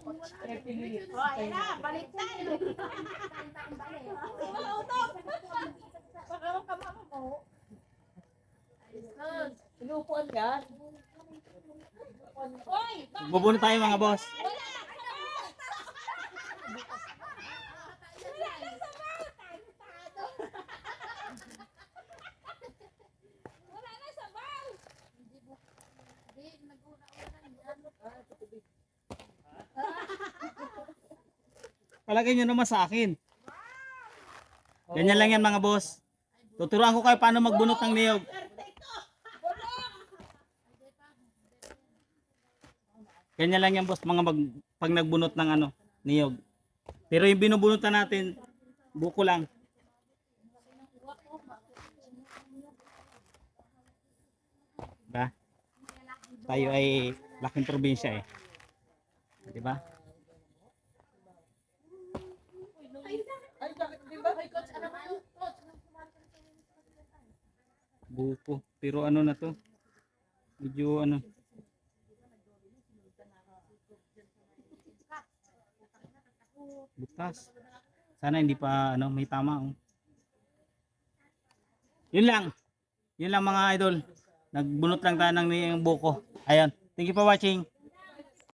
Ay na, baliktad. Utok. Baka makamama mo. Inupuan yan. Oy! Bubunot tayo mga boss. Palagay nyo naman sa akin. Ganyan lang yan mga boss. Tuturuan ko kayo paano magbunot ng niyog. Ganyan lang yan boss, pag nagbunot ng niyog. Pero yung binubunutan natin, buko lang. Diba? Tayo ay laking probinsya eh. Diba? Buko. Pero ano na to? Medyo butas. Sana hindi pa may tama. Yun lang. Yun lang mga idol. Nagbunot lang tayo ng buko. Ayun. Thank you for watching.